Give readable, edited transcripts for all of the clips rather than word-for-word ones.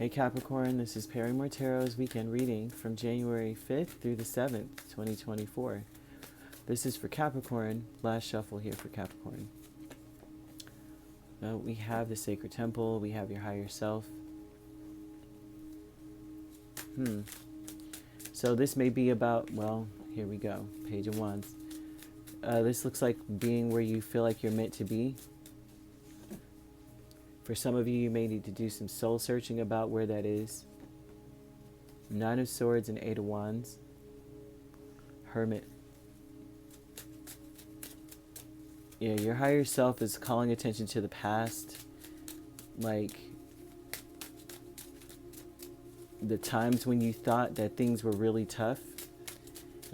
Hey Capricorn, this is Perrymore Tarot's weekend reading from January 5th through the 7th, 2024. This is for Capricorn, last shuffle here for Capricorn. We have the Sacred Temple, we have your higher self. So this may be about, well, here we go, Page of Wands. This looks like being where you feel like you're meant to be. For some of you, you may need to do some soul searching about where that is. Nine of Swords and Eight of Wands. Hermit. Yeah, your higher self is calling attention to the past. Like the times when you thought that things were really tough.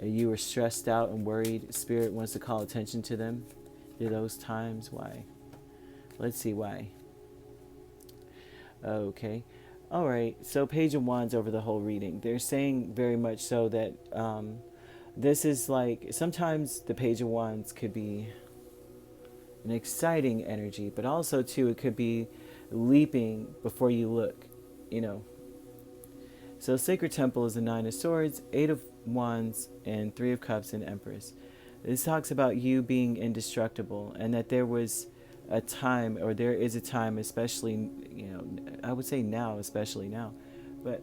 You were stressed out and worried. Spirit wants to call attention to them. To those times. Why? Let's see why. Okay. All right. So Page of Wands over the whole reading. They're saying very much so that this is like, sometimes the Page of Wands could be an exciting energy, but also too it could be leaping before you look, you know. So Sacred Temple is the Nine of Swords, Eight of Wands, and Three of Cups and Empress. This talks about you being indestructible, and that there was a time, or there is a time, especially, you know, I would say now, especially now, but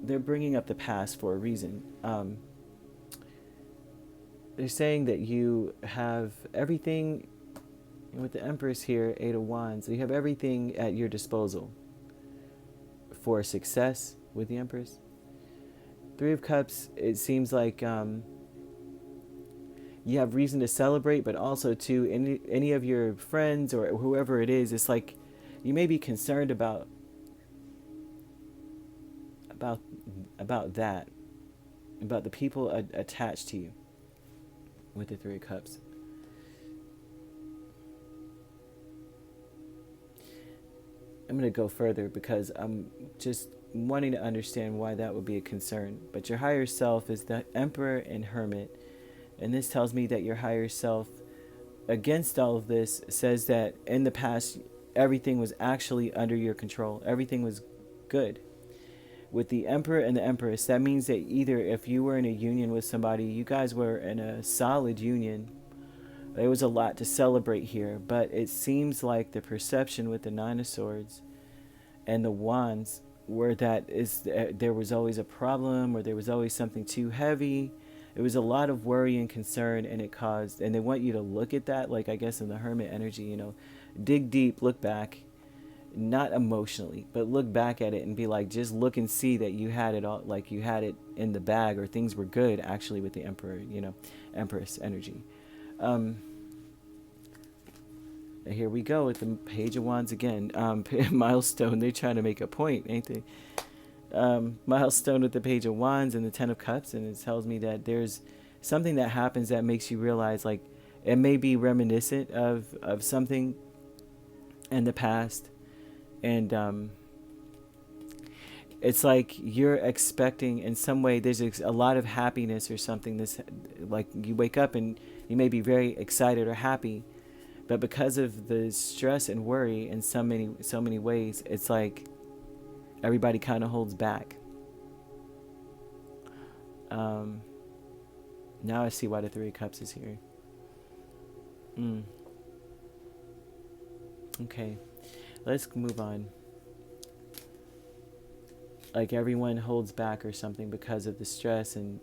they're bringing up the past for a reason. They're saying that you have everything, with the Empress here, Eight of Wands, you have everything at your disposal for success with the Empress. Three of Cups, it seems like you have reason to celebrate, but also to any of your friends or whoever it is, it's like you may be concerned about that, about the people attached to you with the Three of Cups. I'm going to go further because I'm just wanting to understand why that would be a concern. But your higher self is the Emperor and Hermit. And this tells me that your higher self, against all of this, says that in the past, everything was actually under your control. Everything was good. With the Emperor and the Empress, that means that either if you were in a union with somebody, you guys were in a solid union. There was a lot to celebrate here. But it seems like the perception with the Nine of Swords and the Wands were that there was always a problem, or there was always something too heavy. It was a lot of worry and concern, and it caused, and they want you to look at that, like I guess in the Hermit energy, you know, dig deep, look back, not emotionally, but look back at it and be like, just look and see that you had it all, like you had it in the bag, or things were good actually with the Emperor, you know, Empress energy. Here we go with the Page of Wands again. Milestone, they're trying to make a point, ain't they? Milestone with the Page of Wands and the Ten of Cups, and it tells me that there's something that happens that makes you realize, like, it may be reminiscent of something in the past, and it's like you're expecting in some way there's a lot of happiness or something. This, like, you wake up and you may be very excited or happy, but because of the stress and worry in so many ways, it's like everybody kind of holds back. Now I see why the Three of Cups is here. Okay, let's move on. Like everyone holds back or something because of the stress and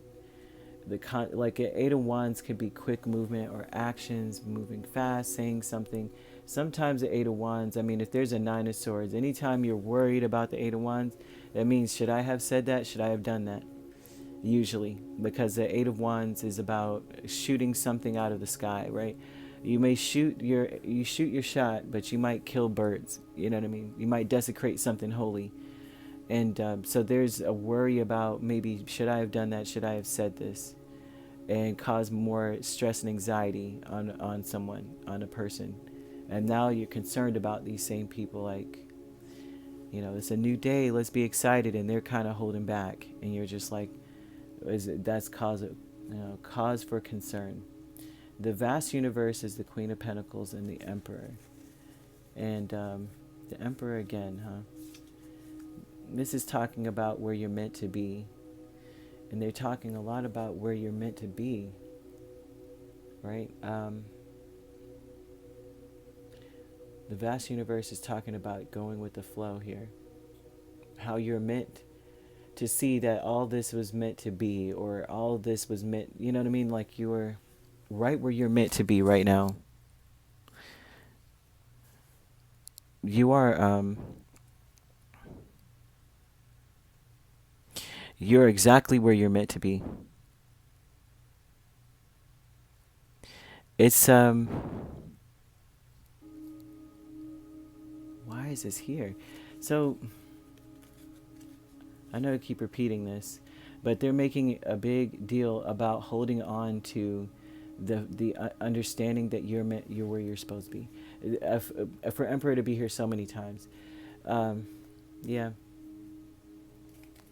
like an Eight of Wands could be quick movement or actions, moving fast, saying something. Sometimes the Eight of Wands, I mean, if there's a Nine of Swords, anytime you're worried about the Eight of Wands, that means, should I have said that? Should I have done that? Usually, because the Eight of Wands is about shooting something out of the sky, right? You may shoot your shot, but you might kill birds. You know what I mean? You might desecrate something holy. And so there's a worry about, maybe, should I have done that? Should I have said this? And cause more stress and anxiety on someone, on a person. And now you're concerned about these same people, like, you know, it's a new day, let's be excited, and they're kind of holding back, and you're just like, that's cause for concern. The vast universe is the Queen of Pentacles and the Emperor. And the Emperor again, huh? this is talking about where you're meant to be. And they're talking a lot about where you're meant to be, right? The vast universe is talking about going with the flow here. How you're meant to see that all this was meant to be, or all this was meant, you know what I mean? Like you're right where you're meant to be right now. You are, you're exactly where you're meant to be. It's, why is this here? So, I know I keep repeating this, but they're making a big deal about holding on to the understanding that you're where you're supposed to be. For Emperor to be here so many times, yeah.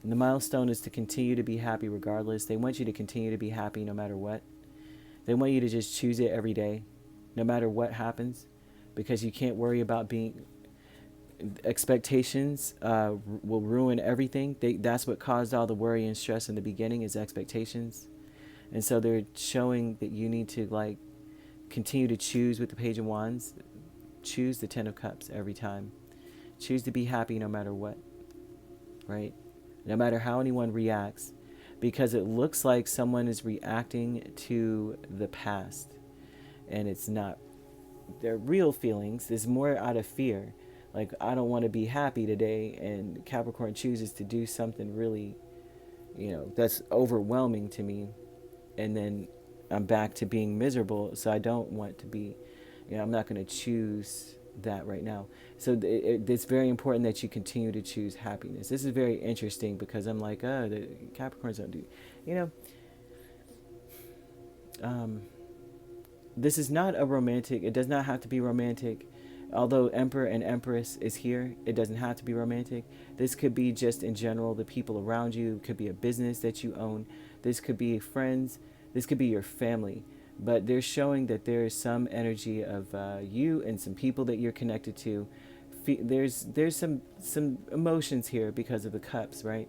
And the milestone is to continue to be happy regardless. They want you to continue to be happy no matter what. They want you to just choose it every day, no matter what happens, because you can't worry about being expectations will ruin everything. That's what caused all the worry and stress in the beginning, is expectations. And so they're showing that you need to like continue to choose with the Page of Wands. Choose the Ten of Cups every time. Choose to be happy no matter what, right? No matter how anyone reacts, because it looks like someone is reacting to the past, and it's not their real feelings. It's more out of fear. Like, I don't want to be happy today, and Capricorn chooses to do something really, that's overwhelming to me, and then I'm back to being miserable. So I don't want to be, I'm not going to choose that right now. So it's very important that you continue to choose happiness. This is very interesting because I'm like, the Capricorns don't do, this is not a romantic, it does not have to be romantic. Although Emperor and Empress is here, it doesn't have to be romantic. This could be just in general, the people around you. It could be a business that you own. This could be friends. This could be your family. But they're showing that there is some energy of you and some people that you're connected to. There's some emotions here because of the cups, right?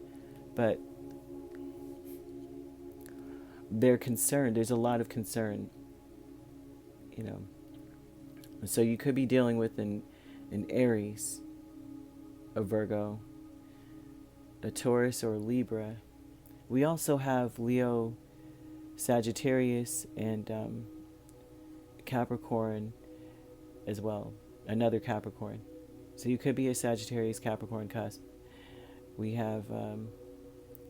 But they're concerned. There's a lot of concern, So you could be dealing with an Aries, a Virgo, a Taurus, or a Libra. We also have Leo, Sagittarius, and Capricorn as well. Another Capricorn. So you could be a Sagittarius, Capricorn cusp. We have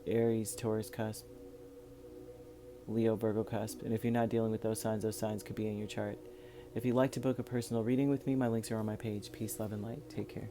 Aries, Taurus cusp, Leo, Virgo cusp. And if you're not dealing with those signs could be in your chart. If you'd like to book a personal reading with me, my links are on my page. Peace, love, and light. Take care.